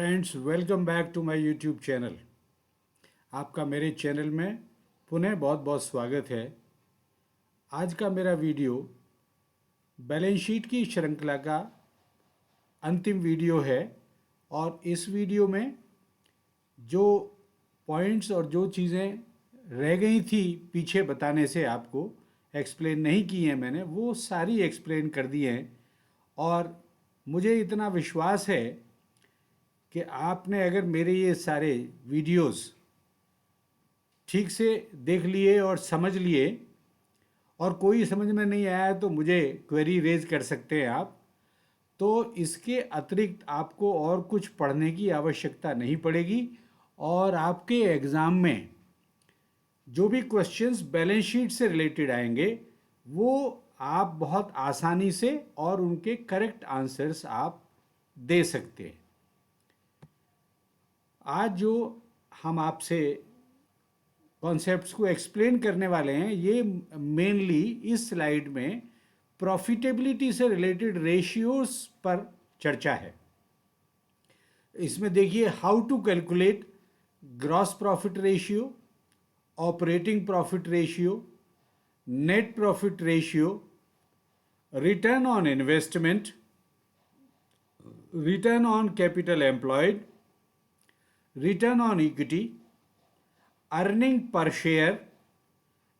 Friends, welcome back to my YouTube channel. आपका मेरे channel में पुनः बहुत बहुत स्वागत है। आज का मेरा वीडियो बैलेंस शीट की श्रृंखला का अंतिम वीडियो है और इस वीडियो में जो पॉइंट्स और जो चीज़ें रह गई थी पीछे बताने से, आपको एक्सप्लेन नहीं की हैं मैंने, वो सारी एक्सप्लेन कर दी हैं। और मुझे इतना विश्वास है कि आपने अगर मेरे ये सारे वीडियोस ठीक से देख लिए और समझ लिए और कोई समझ में नहीं आया तो मुझे क्वेरी रेज कर सकते हैं आप। तो इसके अतिरिक्त आपको और कुछ पढ़ने की आवश्यकता नहीं पड़ेगी और आपके एग्ज़ाम में जो भी क्वेश्चंस बैलेंस शीट से रिलेटेड आएंगे वो आप बहुत आसानी से और उनके करेक्ट आंसर्स आप दे सकते हैं। आज जो हम आपसे कॉन्सेप्ट्स को एक्सप्लेन करने वाले हैं, ये मेनली इस स्लाइड में प्रॉफिटेबिलिटी से रिलेटेड रेशियोज पर चर्चा है। इसमें देखिए, how to calculate gross profit ratio, operating profit ratio, net profit ratio, return on investment, return on capital employed, return on equity, earning per share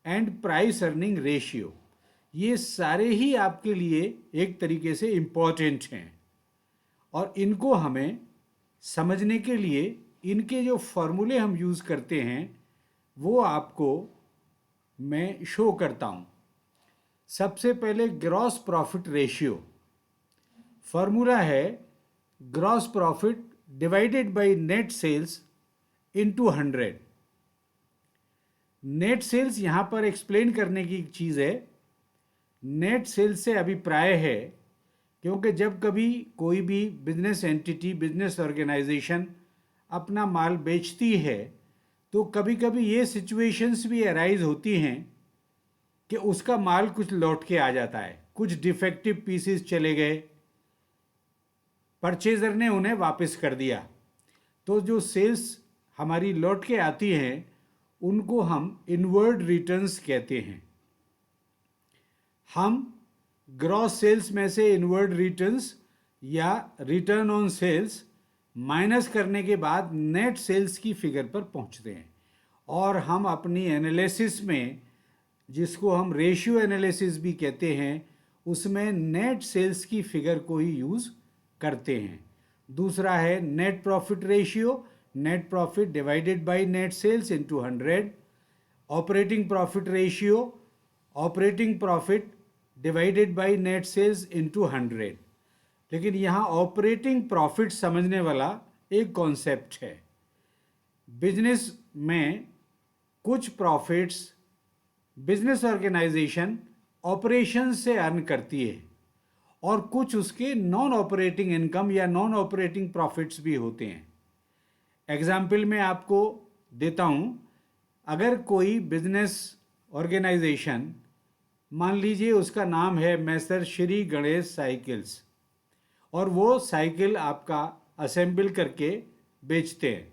and price earning ratio. ये सारे ही आपके लिए एक तरीके से इम्पॉर्टेंट हैं और इनको हमें समझने के लिए इनके जो फॉर्मूले हम यूज़ करते हैं वो आपको मैं शो करता हूँ। सबसे पहले ग्रॉस प्रॉफिट रेशियो फॉर्मूला है gross profit divided by net sales into 100। Net sales यहाँ पर एक्सप्लेन करने की चीज़ है। नेट सेल्स से अभिप्राय है क्योंकि जब कभी कोई भी बिजनेस एंटिटी, बिजनेस ऑर्गेनाइजेशन अपना माल बेचती है तो कभी कभी ये सिचुएशंस भी अराइज होती हैं कि उसका माल कुछ लौट के आ जाता है, कुछ डिफेक्टिव पीसेस चले गए, परचेजर ने उन्हें वापस कर दिया। तो जो सेल्स हमारी लौट के आती हैं उनको हम इनवर्ड रिटर्न्स कहते हैं। हम ग्रॉस सेल्स में से इनवर्ड रिटर्न्स या रिटर्न ऑन सेल्स माइनस करने के बाद नेट सेल्स की फिगर पर पहुंचते हैं और हम अपनी एनालिसिस में, जिसको हम रेशियो एनालिसिस भी कहते हैं, उसमें नेट सेल्स की फिगर को ही यूज़ करते हैं। दूसरा है net profit ratio, net profit divided by net sales into 100। Operating profit ratio, operating profit divided by net sales into 100। लेकिन यहाँ ऑपरेटिंग प्रॉफिट समझने वाला एक कॉन्सेप्ट है। बिजनेस में कुछ प्रॉफिट्स बिजनेस ऑर्गेनाइजेशन ऑपरेशन से अर्न करती है और कुछ उसके नॉन ऑपरेटिंग इनकम या नॉन ऑपरेटिंग प्रॉफिट्स भी होते हैं। एग्जाम्पल मैं आपको देता हूँ। अगर कोई बिजनेस ऑर्गेनाइजेशन, मान लीजिए उसका नाम है मैसर श्री गणेश साइकिल्स, और वो साइकिल आपका असेंबल करके बेचते हैं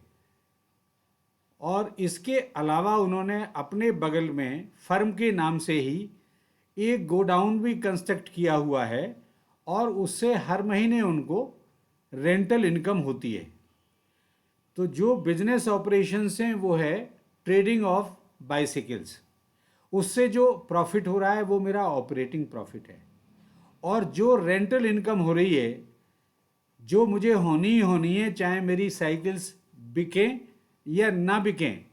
और इसके अलावा उन्होंने अपने बगल में फर्म के नाम से ही एक गोडाउन भी कंस्ट्रक्ट किया हुआ है और उससे हर महीने उनको रेंटल इनकम होती है। तो जो बिजनेस ऑपरेशंस हैं वो है ट्रेडिंग ऑफ बाइसिकल्स, उससे जो प्रॉफिट हो रहा है वो मेरा ऑपरेटिंग प्रॉफिट है। और जो रेंटल इनकम हो रही है, जो मुझे होनी ही होनी है, चाहे मेरी साइकिल्स बिकें या ना बिकें,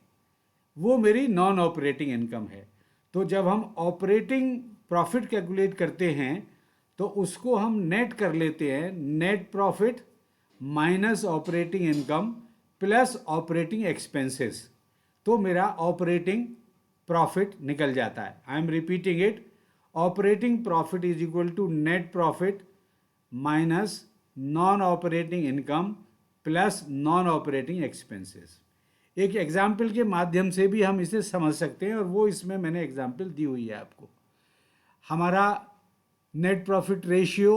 वो मेरी नॉन ऑपरेटिंग इनकम है। तो जब हम ऑपरेटिंग प्रॉफिट कैलकुलेट करते हैं तो उसको हम नेट कर लेते हैं, net profit minus operating income plus operating expenses, तो मेरा ऑपरेटिंग प्रॉफिट निकल जाता है। I am repeating it, operating profit is equal to net profit minus non operating income plus non operating expenses. एक एग्जाम्पल के माध्यम से भी हम इसे समझ सकते हैं और वो इसमें मैंने एग्जाम्पल दी हुई है आपको। हमारा net profit ratio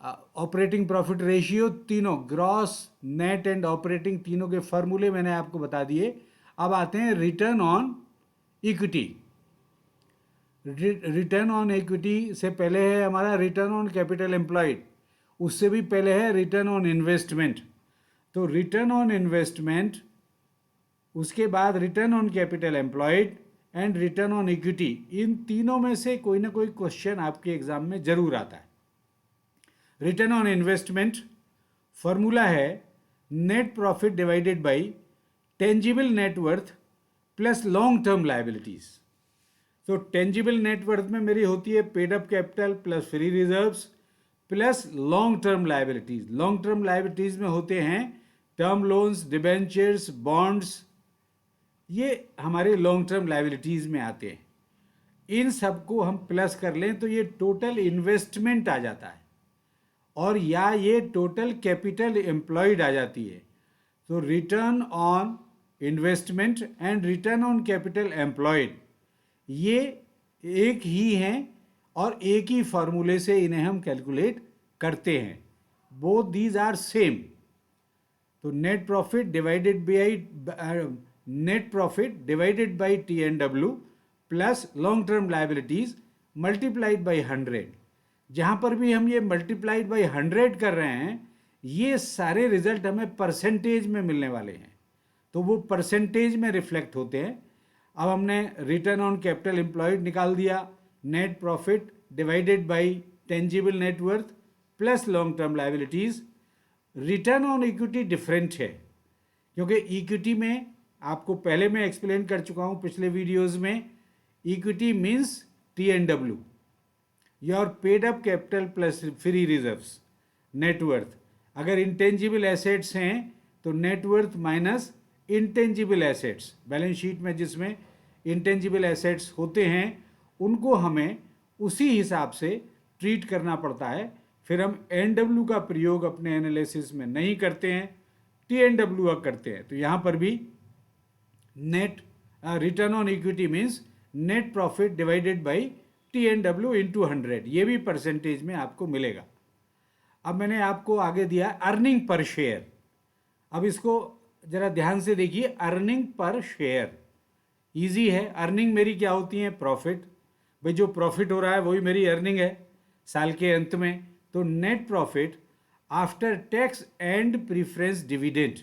operating profit ratio, तीनों ग्रॉस, नेट एंड ऑपरेटिंग, तीनों के फॉर्मूले मैंने आपको बता दिए। अब आते हैं return on equity. Return on equity से पहले है हमारा रिटर्न ऑन कैपिटल एम्प्लॉयड, उससे भी पहले है रिटर्न ऑन इन्वेस्टमेंट। तो रिटर्न ऑन इन्वेस्टमेंट, उसके बाद return on capital employed and return on equity, इन तीनों में से कोई ना कोई क्वेश्चन आपके एग्जाम में जरूर आता है। रिटर्न ऑन इन्वेस्टमेंट फॉर्मूला है net profit divided by tangible net worth plus long term liabilities. तो टेंजिबल नेटवर्थ में मेरी होती है paid up capital plus free reserves plus long term liabilities. Long term liabilities में होते हैं टर्म लोन्स, डिबेंचर्स, बॉन्ड्स, ये हमारे लॉन्ग टर्म लायबिलिटीज में आते हैं। इन सबको हम प्लस कर लें तो ये टोटल इन्वेस्टमेंट आ जाता है, और या ये टोटल कैपिटल एम्प्लॉयड आ जाती है। तो return on investment and return on capital employed ये एक ही हैं और एक ही फार्मूले से इन्हें हम कैलकुलेट करते हैं। Both these are same. तो net profit divided by T N W plus long term liabilities multiplied by 100। जहाँ पर भी हम ये मल्टीप्लाइड बाई 100 कर रहे हैं, ये सारे रिजल्ट हमें परसेंटेज में मिलने वाले हैं, तो वो परसेंटेज में रिफ्लेक्ट होते हैं। अब हमने रिटर्न ऑन कैपिटल एम्प्लॉयड निकाल दिया, net profit divided by tangible net worth plus long term liabilities. Return on equity different है, क्योंकि इक्विटी में आपको पहले मैं एक्सप्लेन कर चुका हूँ पिछले वीडियोस में, equity means T N W, your paid up capital plus free reserves, net worth. अगर इंटेंजिबल एसेट्स हैं तो net worth minus intangible assets. Balance sheet में जिसमें इंटेंजिबल एसेट्स होते हैं उनको हमें उसी हिसाब से ट्रीट करना पड़ता है। फिर हम एन डब्ल्यू का प्रयोग अपने एनालिसिस में नहीं करते हैं, टी एन डब्ल्यू करते हैं। तो यहाँ पर भी net return on equity means net profit divided by T N W into 100, ये भी परसेंटेज में आपको मिलेगा। अब मैंने आपको आगे दिया अर्निंग पर शेयर। अब इसको जरा ध्यान से देखिए, अर्निंग पर शेयर इजी है। अर्निंग मेरी क्या होती है? प्रॉफिट। भाई जो प्रॉफिट हो रहा है वही मेरी अर्निंग है साल के अंत में। तो net profit after tax and preference dividend,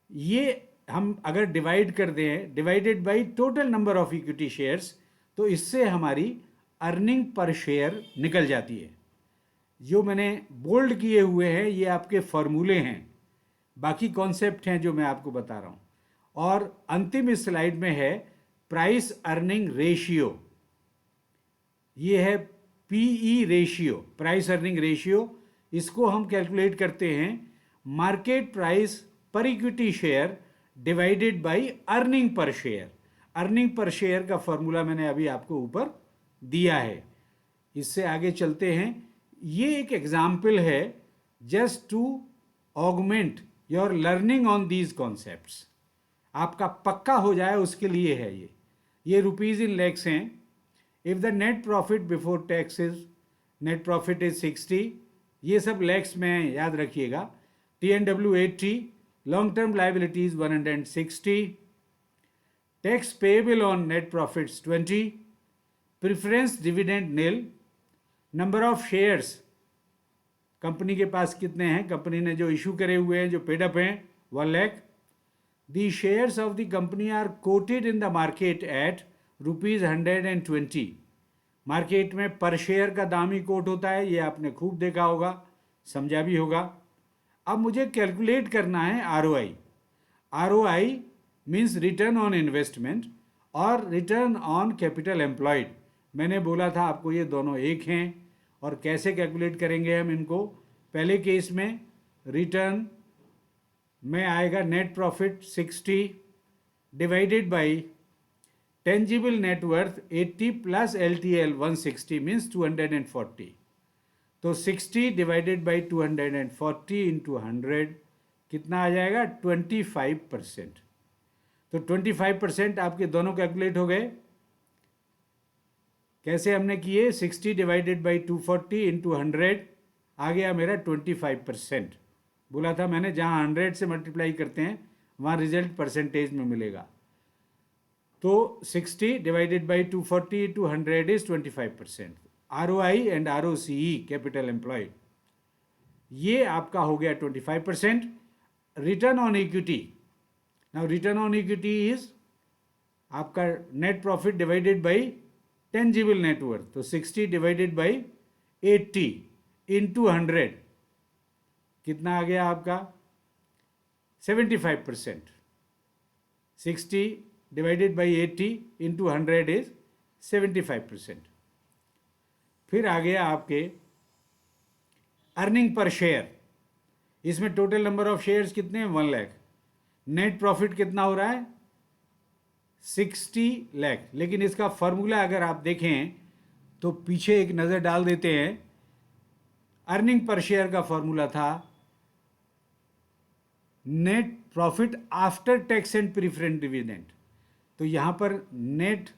ये हम अगर डिवाइड कर दें divided by total number of equity shares, तो इससे हमारी अर्निंग पर शेयर निकल जाती है। जो मैंने बोल्ड किए हुए हैं ये आपके फॉर्मूले हैं, बाकी कॉन्सेप्ट हैं जो मैं आपको बता रहा हूँ। और अंतिम इस स्लाइड में है प्राइस अर्निंग रेशियो, ये है PE ratio, price earning ratio. इसको हम कैलकुलेट करते हैं market price per equity share divided by earning per share. Earning per share का फॉर्मूला मैंने अभी आपको ऊपर दिया है। इससे आगे चलते हैं। ये एक एग्जाम्पल है just to augment your learning on these concepts, आपका पक्का हो जाए उसके लिए है ये रुपीज़ इन लैक्स हैं। If the net profit before taxes, net profit is 60, ये सब लैक्स में याद रखिएगा। T N W 80, long term liabilities 160, tax payable on net profits 20, preference dividend nil, number of shares company के पास कितने हैं, कंपनी ने जो इशू करे हुए हैं, जो पेड अप हैं 1 lakh. The shares of the company are quoted in the market at ₹120। Market में पर शेयर का दाम ही कोट होता है, ये आपने खूब देखा होगा, समझा भी होगा। अब मुझे कैलकुलेट करना है ROI. ROI means return on investment और रिटर्न ऑन कैपिटल एम्प्लॉयड। मैंने बोला था आपको ये दोनों एक हैं। और कैसे कैलकुलेट करेंगे हम इनको? पहले केस में रिटर्न में आएगा net profit 60 divided by tangible net worth 80 plus LTL 160 means 240। तो 60 डिवाइडेड बाई 240 इंटू 100 कितना आ जाएगा? 25%। तो 25% आपके दोनों कैलकुलेट हो गए। कैसे हमने किए? 60 डिवाइडेड बाई 240 इंटू 100 आ गया मेरा 25%। बोला था मैंने जहाँ 100 से मल्टीप्लाई करते हैं वहाँ रिजल्ट परसेंटेज में मिलेगा। तो 60 divided by 240 to 100 is 25%। ROI and ROCE capital employed, ये आपका हो गया 25%। Return on equity, now return on equity is आपका net profit divided by tangible net worth. तो 60 डिवाइडेड बाई 80 इंटू 100 कितना आ गया आपका 75%। 60 डिवाइडेड बाई 80 इंटू 100 इज 75%। फिर आ गया आपके अर्निंग पर शेयर। इसमें टोटल नंबर ऑफ शेयर्स कितने हैं 1 लाख। नेट प्रॉफिट कितना हो रहा है 60 लाख। लेकिन इसका फॉर्मूला अगर आप देखें तो पीछे एक नज़र डाल देते हैं। अर्निंग पर शेयर का फॉर्मूला था net profit after tax and preference dividend. तो यहां पर नेट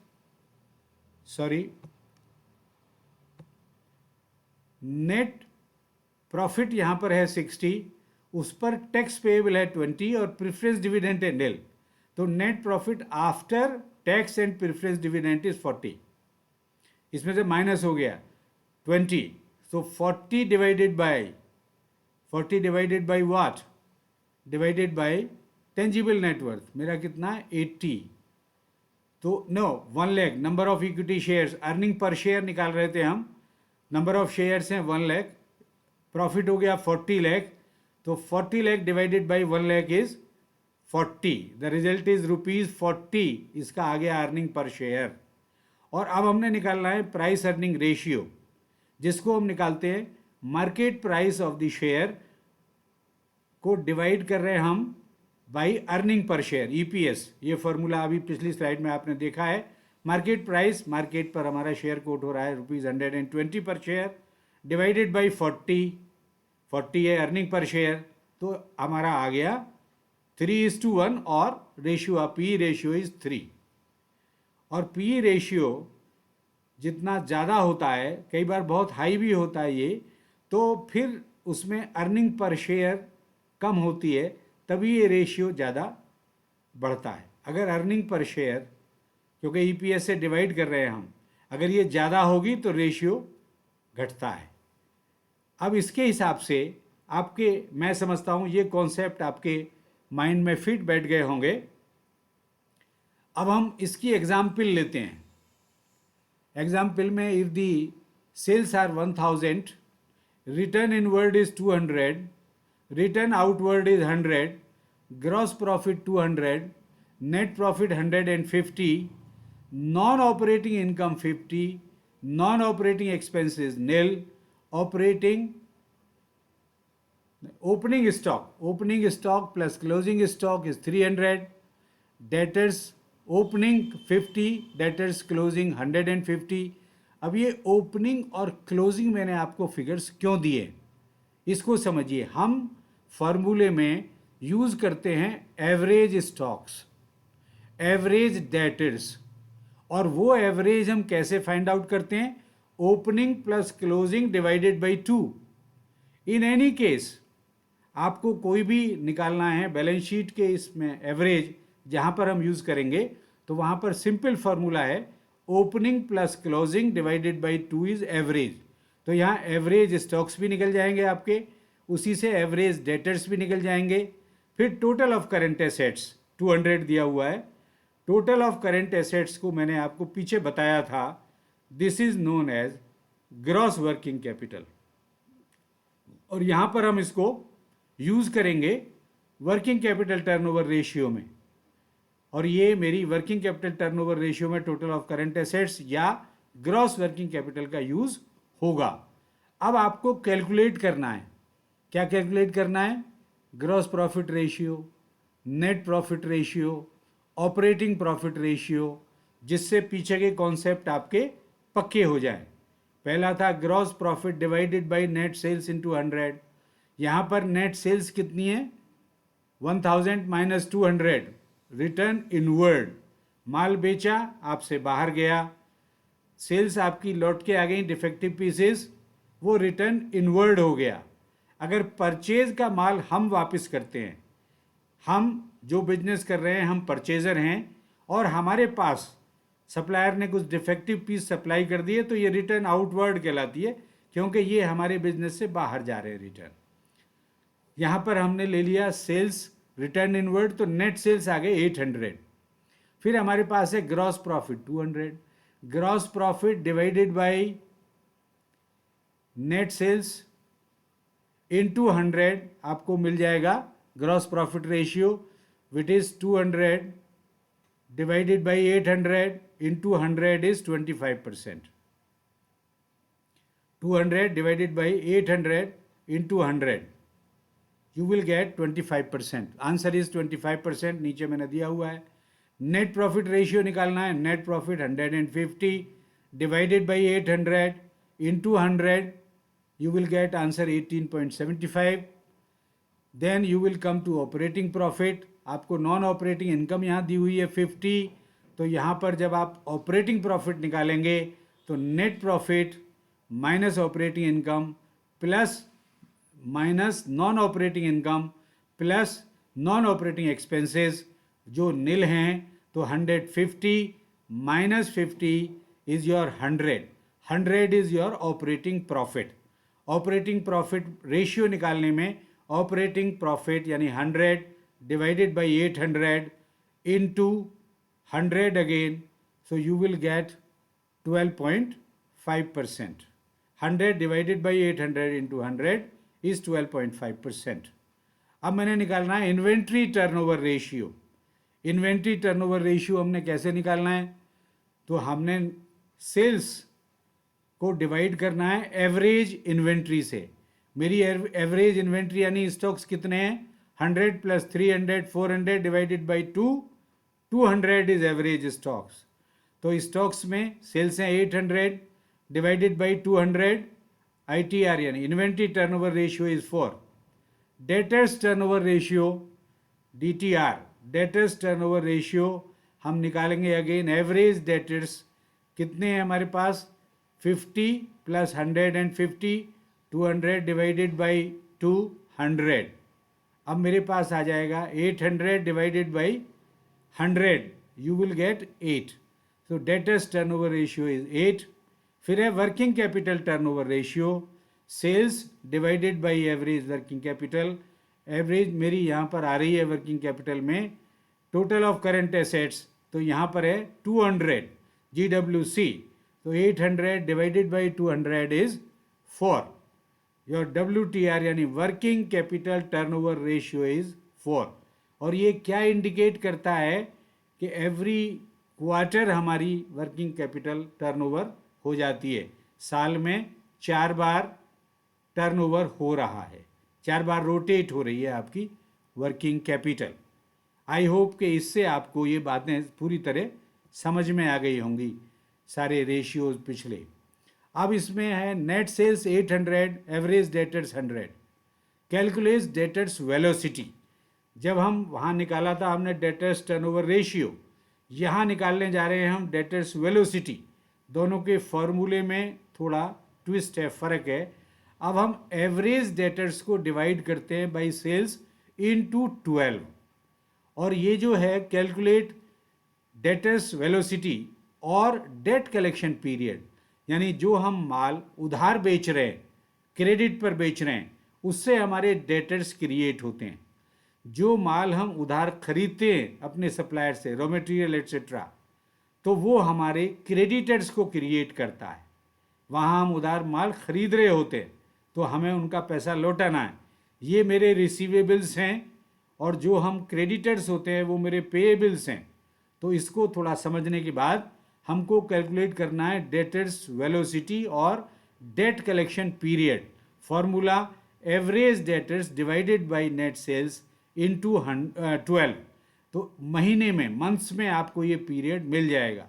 प्रॉफिट यहां पर है 60, उस पर टैक्स पेएबल है 20 और प्रीफरेंस डिविडेंड है nil। तो net profit after tax and preference dividend is 40। इसमें से माइनस हो गया 20। तो 40 divided by what, divided by tangible net worth मेरा कितना है 80। तो 1 lakh number of equity shares, earning per share निकाल रहे थे हम, नंबर ऑफ शेयर्स हैं 1 लाख, प्रॉफिट हो गया 40 लाख। तो 40 lakh divided by 1 lakh is 40, the result is ₹40। इसका आ गया अर्निंग पर शेयर। और अब हमने निकालना है प्राइस अर्निंग रेशियो, जिसको हम निकालते हैं market price of the share को डिवाइड कर रहे हैं हम by earning per share EPS। ये फॉर्मूला अभी पिछली स्लाइड में आपने देखा है। मार्केट प्राइस, मार्केट पर हमारा शेयर कोट हो रहा है ₹120 पर शेयर, डिवाइडेड बाई 40 है अर्निंग पर शेयर। तो हमारा आ गया 3:1 और रेशियो PE रेशियो इज 3। और PE रेशियो जितना ज़्यादा होता है, कई बार बहुत हाई भी होता है ये, तो फिर उसमें अर्निंग पर शेयर कम होती है, तभी ये रेशियो ज़्यादा बढ़ता है। अगर अर्निंग पर शेयर, क्योंकि EPS से डिवाइड कर रहे हैं हम, अगर ये ज़्यादा होगी तो रेशियो घटता है। अब इसके हिसाब से आपके, मैं समझता हूँ ये कॉन्सेप्ट आपके माइंड में फिट बैठ गए होंगे। अब हम इसकी एग्जाम्पल लेते हैं। एग्जाम्पल में if the sales are 1000, return inward is 200, return outward is 100, gross profit 200, net profit 150, non operating income 50, non operating expenses nil, opening stock plus closing stock is 300, debtors opening 50, debtors closing 150। अब ये opening और closing मैंने आपको figures क्यों दिए, इसको समझिए। हम फॉर्मूले में यूज करते हैं एवरेज स्टॉक्स, एवरेज डेटर्स, और वो एवरेज हम कैसे फाइंड आउट करते हैं, opening plus closing divided by 2। In any case आपको कोई भी निकालना है बैलेंस शीट के इसमें एवरेज जहां पर हम यूज करेंगे, तो वहां पर सिंपल फॉर्मूला है opening plus closing divided by 2 is average. तो यहाँ एवरेज स्टॉक्स भी निकल जाएंगे आपके, उसी से एवरेज डेटर्स भी निकल जाएंगे। फिर टोटल ऑफ करेंट एसेट्स 200 दिया हुआ है। टोटल ऑफ करेंट एसेट्स को मैंने आपको पीछे बताया था, this is known as gross working capital. और यहाँ पर हम इसको यूज करेंगे वर्किंग कैपिटल टर्नओवर रेशियो में, और ये मेरी वर्किंग कैपिटल टर्नओवर रेशियो में टोटल ऑफ करंट एसेट्स या ग्रॉस वर्किंग कैपिटल का यूज होगा। अब आपको कैलकुलेट करना है, क्या कैलकुलेट करना है, gross profit ratio, net profit ratio, operating profit ratio, जिससे पीछे के कॉन्सेप्ट आपके पक्के हो जाए। पहला था gross profit divided by net sales into 100। यहाँ पर नेट सेल्स कितनी है 1000 माइनस 200, रिटर्न इनवर्ड, माल बेचा आपसे बाहर गया, सेल्स आपकी लौट के आ गई डिफेक्टिव पीसेस वो रिटर्न इनवर्ड हो गया। अगर परचेज का माल हम वापस करते हैं, हम जो बिजनेस कर रहे हैं, हम परचेजर हैं और हमारे पास सप्लायर ने कुछ डिफेक्टिव पीस सप्लाई कर दिए, तो ये रिटर्न आउटवर्ड कहलाती है, क्योंकि ये हमारे बिजनेस से बाहर जा रहे हैं रिटर्न। यहाँ पर हमने ले लिया सेल्स रिटर्न इनवर्ड, तो नेट सेल्स आ गए 800। फिर हमारे पास है gross profit 200। Gross profit divided by net sales into 100 आपको मिल जाएगा gross profit ratio, which is 200 divided by 800 into 100 is 25%. 200 divided by 800 into 100, you will get 25%. Answer is 25%, नीचे मैंने दिया हुआ है। नेट प्रॉफिट रेशियो निकालना है, net profit 150 divided by 800 into 100, you will get answer 18.75. Then you will come to operating profit. आपको non operating income यहाँ दी हुई है 50, तो यहाँ पर जब आप ऑपरेटिंग प्रॉफिट निकालेंगे तो net profit minus operating income plus minus non operating income plus non operating expenses जो निल हैं, तो 150 minus 50 is your 100 is your operating profit. Operating profit ratio निकालने में ऑपरेटिंग प्रॉफिट यानी 100 divided by 800 into 100 again, so you will get 12.5%. 100 divided by 800 into 100 is 12.5%. अब मैंने निकालना है inventory turnover ratio. Inventory turnover ratio हमने कैसे निकालना है, तो हमने सेल्स को डिवाइड करना है एवरेज इन्वेंट्री से। मेरी एवरेज इन्वेंट्री यानी स्टॉक्स कितने हैं, 100 plus 300 400 divided by 2, 200 is average stocks. तो स्टॉक्स में सेल्स हैं 800 डिवाइडेड बाई 200, ITR यानी inventory turnover ratio is 4। Debtors turnover ratio DTR, debtors turnover ratio हम निकालेंगे अगेन एवरेज डेटर्स कितने हैं हमारे पास, 50 प्लस 150, 200 डिवाइडेड बाई 200। अब मेरे पास आ जाएगा 800 divided by 100, you will get 8। So debtors turnover ratio is 8। फिर है working capital turnover ratio, sales divided by average working capital. Average मेरी यहाँ पर आ रही है वर्किंग कैपिटल में टोटल ऑफ करंट एसेट्स, तो यहाँ पर है 200 GWC, तो 800 divided by 200 is 4। Your WTR यानी working capital turnover ratio is 4। और ये क्या इंडिकेट करता है कि एवरी क्वार्टर हमारी वर्किंग कैपिटल टर्नओवर हो जाती है, साल में 4 बार टर्नओवर हो रहा है, 4 बार रोटेट हो रही है आपकी वर्किंग कैपिटल। आई होप कि इससे आपको ये बातें पूरी तरह समझ में आ गई होंगी, सारे रेशियोज पिछले। अब इसमें है net sales 800, average debtors 100। Calculate debtors velocity, जब हम वहाँ निकाला था हमने डेटर्स टर्नओवर रेशियो, यहाँ निकालने जा रहे हैं हम डेटर्स वेलोसिटी। दोनों के फॉर्मूले में थोड़ा ट्विस्ट है, फ़र्क है। अब हम एवरेज डेटर्स को डिवाइड करते हैं बाई सेल्स इनटू 12, और ये जो है कैलकुलेट डेटर्स वेलोसिटी और डेट कलेक्शन पीरियड, यानी जो हम माल उधार बेच रहे हैं, क्रेडिट पर बेच रहे हैं, उससे हमारे डेटर्स क्रिएट होते हैं। जो माल हम उधार खरीदते हैं अपने सप्लायर से, रॉ मटेरियल एट्सेट्रा, तो वो हमारे क्रेडिटर्स को क्रिएट करता है। वहाँ हम उधार माल खरीद रहे होते हैं तो हमें उनका पैसा लौटाना है, ये मेरे रिसीवेबल्स हैं, और जो हम क्रेडिटर्स होते हैं वो मेरे पेएबल्स हैं। तो इसको थोड़ा समझने के बाद हमको कैलकुलेट करना है डेटर्स वेलोसिटी और debt collection period. Formula average debtors divided by net sales into 12। तो महीने में, मंथ्स में आपको ये पीरियड मिल जाएगा।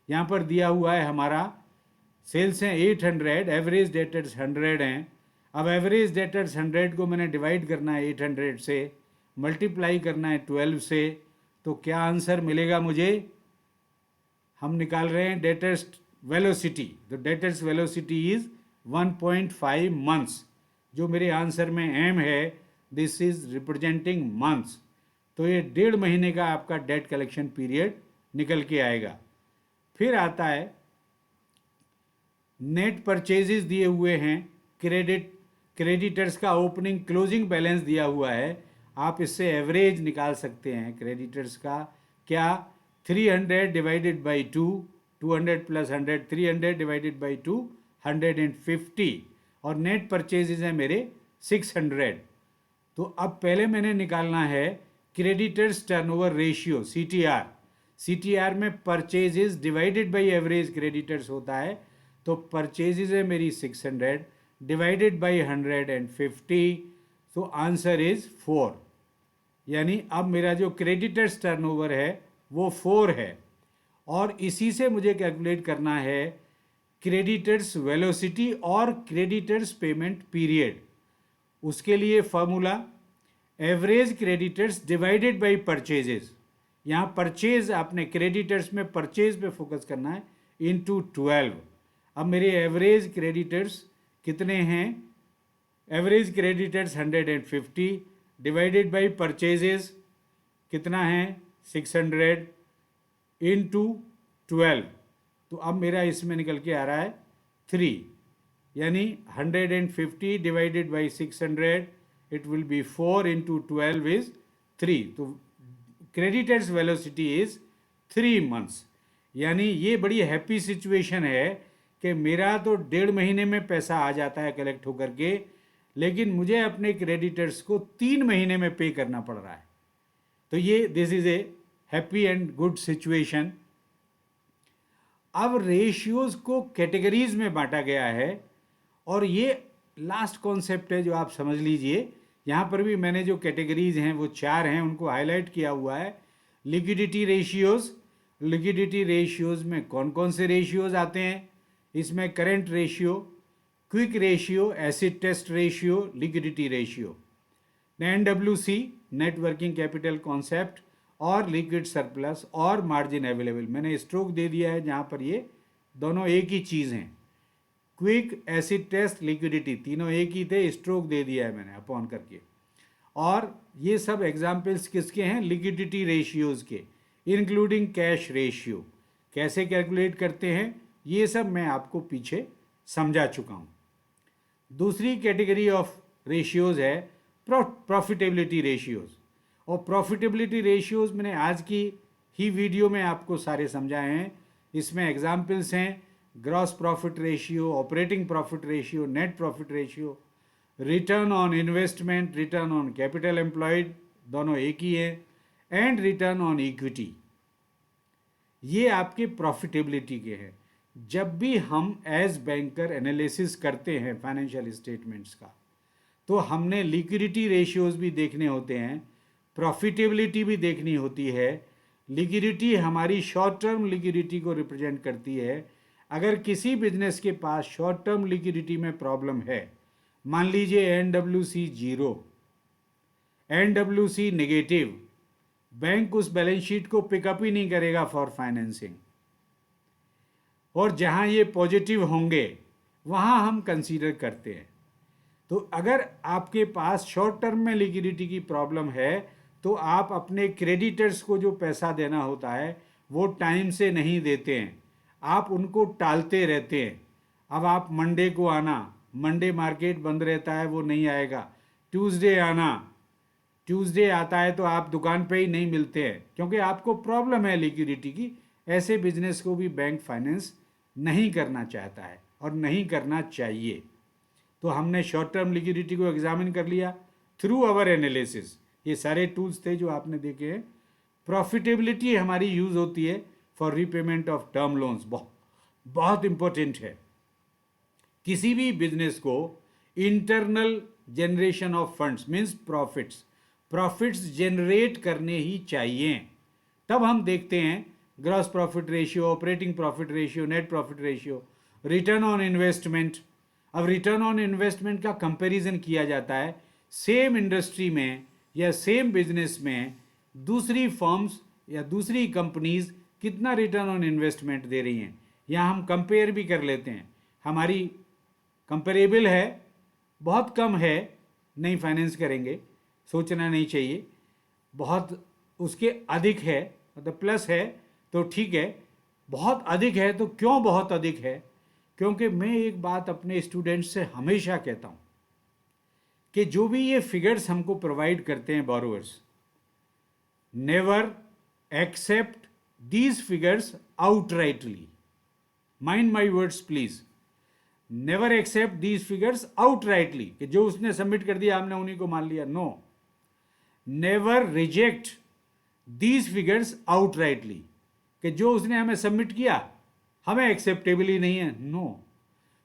यहाँ पर दिया हुआ है हमारा सेल्स हैं 800, एवरेज डेटर्स 100 हैं। अब एवरेज डेटर्स 100 को मैंने डिवाइड करना है 800 से, मल्टीप्लाई करना है 12 से, तो क्या आंसर मिलेगा मुझे, हम निकाल रहे हैं डेटर्स वेलोसिटी। तो डेटर्स वेलोसिटी इज 1.5 मंथ्स, जो मेरे आंसर में एम है, दिस इज रिप्रेजेंटिंग मंथ्स। तो ये 1.5 महीने का आपका डेट कलेक्शन पीरियड निकल के आएगा। फिर आता है नेट परचेजेस दिए हुए हैं, क्रेडिटर्स का ओपनिंग क्लोजिंग बैलेंस दिया हुआ है, आप इससे एवरेज निकाल सकते हैं क्रेडिटर्स का। क्या? 300 divided by 2, 200 plus 100, 300 divided by 2, 150, और नेट परचेजेस है मेरे 600। तो अब पहले मैंने निकालना है creditors turnover ratio, CTR. CTR में purchases divided by average creditors होता है, तो परचेजेस है मेरी 600 डिवाइडेड बाई 150, तो आंसर इज 4। यानी अब मेरा जो क्रेडिटर्स टर्नओवर है वो 4 है, और इसी से मुझे कैलकुलेट करना है क्रेडिटर्स वेलोसिटी और क्रेडिटर्स पेमेंट पीरियड। उसके लिए formula average creditors divided by purchases, यहाँ परचेज आपने क्रेडिटर्स में परचेज पे फोकस करना है, इनटू 12। अब मेरे एवरेज क्रेडिटर्स कितने हैं? Average creditors 150 divided by purchases कितना है? 600 इनटू 12। तो अब मेरा इसमें निकल के आ रहा है 3, यानी 150 divided by 600, it will be 4 into 12 is 3। तो क्रेडिटर्स वेलोसिटी इज 3 मंथ्स। यानी ये बड़ी हैप्पी सिचुएशन है कि मेरा तो 1.5 महीने में पैसा आ जाता है कलेक्ट होकर के, लेकिन मुझे अपने क्रेडिटर्स को 3 महीने में पे करना पड़ रहा है। तो ये this is a happy and good situation. अब रेशियोज को कैटेगरीज में बांटा गया है, और ये लास्ट कॉन्सेप्ट है जो आप समझ लीजिए। यहाँ पर भी मैंने जो कैटेगरीज हैं वो 4 हैं, उनको हाईलाइट किया हुआ है। लिक्विडिटी रेशियोज, लिक्विडिटी रेशियोज में कौन कौन से रेशियोज आते हैं? इसमें current ratio, quick ratio, acid test ratio, liquidity ratio. NWC net working capital concept, और लिक्विड सरप्लस और मार्जिन अवेलेबल। मैंने स्ट्रोक दे दिया है जहाँ पर ये दोनों एक ही चीज़ हैं। क्विक, एसिड टेस्ट, लिक्विडिटी तीनों एक ही थे, स्ट्रोक दे दिया है मैंने अपॉन करके। और ये सब एग्जाम्पल्स किसके हैं? लिक्विडिटी रेशियोज़ के, इंक्लूडिंग कैश रेशियो। कैसे कैलकुलेट करते हैं ये सब मैं आपको पीछे समझा चुका हूँ। दूसरी कैटेगरी ऑफ रेशियोज़ है प्रॉफिटेबिलिटी रेशियोज़, और प्रॉफिटेबिलिटी रेशियोज़ मैंने आज की ही वीडियो में आपको सारे समझाए हैं। इसमें एग्जाम्पल्स हैं gross profit ratio, operating profit ratio, net profit ratio, return on investment, return on capital employed, दोनों एक ही है, एंड रिटर्न ऑन इक्विटी। ये आपके प्रॉफिटेबिलिटी के हैं। जब भी हम एज बैंकर एनालिसिस करते हैं फाइनेंशियल स्टेटमेंट्स का, तो हमने लिक्विडिटी रेशियोज भी देखने होते हैं, प्रॉफिटेबिलिटी भी देखनी होती है। लिक्विडिटी हमारी शॉर्ट टर्म लिक्विडिटी को रिप्रेजेंट करती है। अगर किसी बिजनेस के पास शॉर्ट टर्म लिक्विडिटी में प्रॉब्लम है, मान लीजिए NWC 0, NWC नेगेटिव, बैंक उस बैलेंस शीट को पिकअप ही नहीं करेगा फॉर फाइनेंसिंग। और जहां ये पॉजिटिव होंगे वहां हम कंसीडर करते हैं। तो अगर आपके पास शॉर्ट टर्म में लिक्विडिटी की प्रॉब्लम है, तो आप अपने क्रेडिटर्स को जो पैसा देना होता है वो टाइम से नहीं देते हैं, आप उनको टालते रहते हैं। अब आप मंडे को आना, मंडे मार्केट बंद रहता है, वो नहीं आएगा। ट्यूसडे आना, ट्यूसडे आता है तो आप दुकान पे ही नहीं मिलते हैं, क्योंकि आपको प्रॉब्लम है लिक्विडिटी की। ऐसे बिजनेस को भी बैंक फाइनेंस नहीं करना चाहता है और नहीं करना चाहिए। तो हमने शॉर्ट टर्म लिक्विडिटी को एग्जामिन कर लिया थ्रू आवर एनालिसिस। ये सारे टूल्स थे जो आपने देखे हैं। प्रॉफिटेबिलिटी हमारी यूज़ होती है for repayment of term loans, बहुत इंपॉर्टेंट है। किसी भी बिजनेस को internal generation of funds means profits generate करने ही चाहिए। तब हम देखते हैं gross profit ratio, operating profit ratio, net profit ratio, return on investment. अब रिटर्न ऑन इन्वेस्टमेंट का कंपैरिजन किया जाता है सेम इंडस्ट्री में या सेम बिजनेस में दूसरी फर्म्स या दूसरी कंपनीज कितना रिटर्न ऑन इन्वेस्टमेंट दे रही हैं, या हम कंपेयर भी कर लेते हैं। हमारी कंपेरेबल है, बहुत कम है, नहीं फाइनेंस करेंगे, सोचना नहीं चाहिए। बहुत उसके अधिक है, मतलब प्लस है तो ठीक है, बहुत अधिक है तो क्यों बहुत अधिक है? क्योंकि मैं एक बात अपने स्टूडेंट्स से हमेशा कहता हूँ कि जो भी ये फिगर्स हमको प्रोवाइड करते हैं borrowers, never accept these figures outrightly. Mind my words please, never accept these figures outrightly, कि जो उसने सबमिट कर दिया हमने उन्हीं को मान लिया। No, never reject these figures outrightly, कि जो उसने हमें सबमिट किया हमें एक्सेप्टेबल ही नहीं है। No,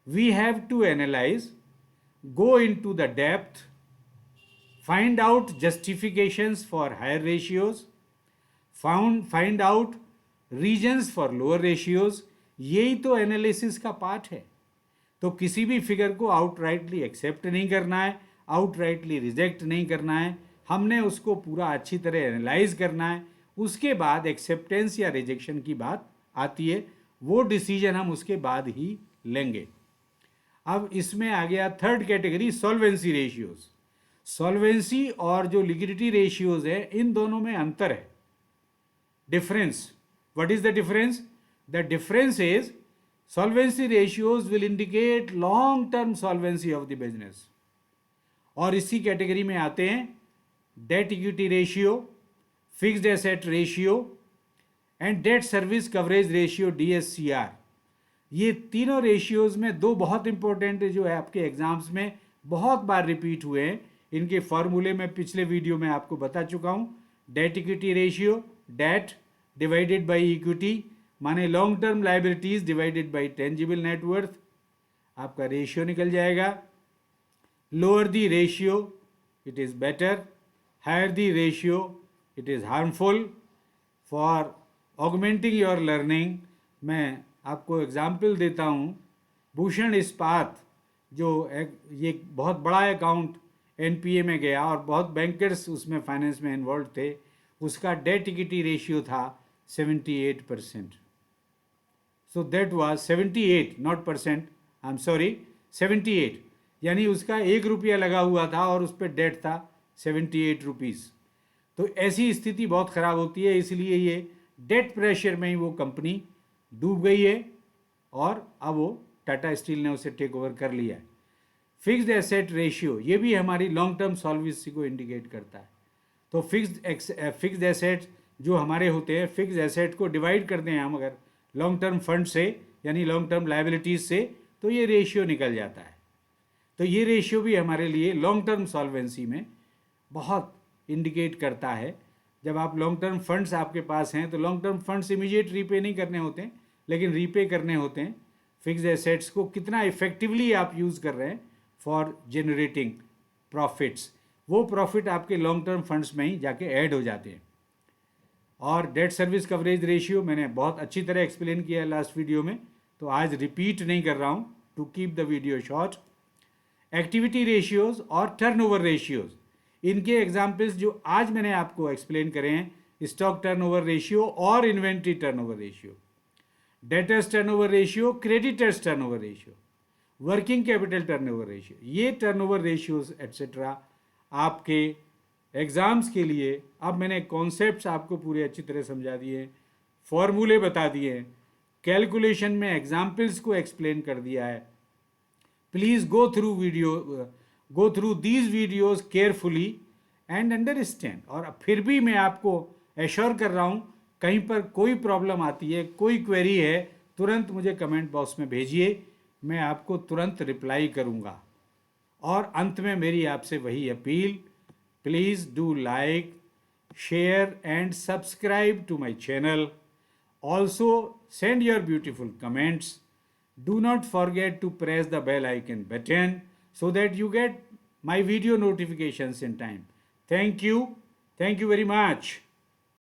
we have to analyse, go into the depth, find out justifications for higher ratios, find out reasons for lower ratios। यही तो एनालिसिस का पार्ट है। तो किसी भी फिगर को आउटराइटली एक्सेप्ट नहीं करना है, आउटराइटली रिजेक्ट नहीं करना है, हमने उसको पूरा अच्छी तरह एनालाइज करना है। उसके बाद एक्सेप्टेंस या रिजेक्शन की बात आती है, वो डिसीजन हम उसके बाद ही लेंगे। अब इसमें आ गया third category, solvency ratios. Solvency और जो लिक्विडिटी रेशियोज है, इन दोनों में अंतर है, difference. What is the difference? The difference is solvency ratios will indicate long term solvency of the business. और इसी कैटेगरी में आते हैं date equity ratio, fixed asset ratio and debt service coverage ratio, DSCR। ये तीनों ratios में दो बहुत इंपॉर्टेंट जो है आपके एग्जाम्स में बहुत बार रिपीट हुए हैं, इनके फॉर्मूले में पिछले वीडियो में आपको बता चुका हूँ। Debt equity ratio, debt divided by equity, माने long term liabilities divided by tangible net worth, आपका रेशियो निकल जाएगा। Lower the ratio it is better, higher the ratio it is harmful. For augmenting your learning मैं आपको example देता हूँ। भूषण इस्पात जो ये बहुत बड़ा अकाउंट NPA में गया और बहुत बैंकर्स उसमें फाइनेंस में इन्वॉल्व थे, उसका डेट इक्विटी रेशियो था 78%। So that was 78, not percent, I am sorry, 78, यानी उसका 1 रुपया लगा हुआ था और उस पर डेट था 78 रुपीज़। तो ऐसी स्थिति बहुत ख़राब होती है, इसलिए ये डेट प्रेशर में ही वो कंपनी डूब गई है और अब वो टाटा स्टील ने उसे टेक ओवर कर लिया है। फिक्स्ड एसेट रेशियो, ये भी हमारी लॉन्ग टर्म सॉल्वेंसी को इंडिकेट करता है। तो फिक्स्ड एसेट जो हमारे होते हैं, फिक्स्ड एसेट को डिवाइड करते हैं हम अगर लॉन्ग टर्म फंड से, यानी लॉन्ग टर्म लाइबिलिटीज से, तो ये रेशियो निकल जाता है। तो ये रेशियो भी हमारे लिए लॉन्ग टर्म सॉल्वेंसी में बहुत इंडिकेट करता है। जब आप लॉन्ग टर्म फंड्स आपके पास हैं तो long term funds immediate repay नहीं करने होते हैं, लेकिन रीपे करने होते हैं। फिक्स्ड एसेट्स को कितना इफेक्टिवली आप यूज़ कर रहे हैं फॉर जनरेटिंग प्रॉफिट्स, वो प्रॉफिट आपके लॉन्ग टर्म फंड्स में ही जाके ऐड हो जाते हैं। और डेट सर्विस कवरेज रेशियो मैंने बहुत अच्छी तरह एक्सप्लेन किया है लास्ट वीडियो में, तो आज रिपीट नहीं कर रहा हूँ to keep the video short. Activity ratios और टर्नओवर रेशियोज, इनके एग्जाम्पल्स जो आज मैंने आपको एक्सप्लेन करे हैं, स्टॉक टर्नओवर रेशियो और inventory turnover ratio, debtors turnover ratio, creditors turnover ratio, working capital turnover ratio. ये टर्नओवर रेशियोज एट्सेट्रा आपके एग्ज़ाम्स के लिए, अब मैंने कॉन्सेप्ट्स आपको पूरे अच्छी तरह समझा दिए, फॉर्मूले बता दिए हैं, कैलकुलेशन में एग्जाम्पल्स को एक्सप्लेन कर दिया है। Please go through these videos carefully and understand. और फिर भी मैं आपको एश्योर कर रहा हूँ, कहीं पर कोई प्रॉब्लम आती है, कोई क्वेरी है, तुरंत मुझे कमेंट बॉक्स में भेजिए, मैं आपको तुरंत रिप्लाई करूँगा। और अंत में मेरी आपसे वही appeal, please do like, share and subscribe to my channel. Also send your beautiful comments. Do not forget to press the bell icon button so that you get my video notifications in time. Thank you. Thank you very much.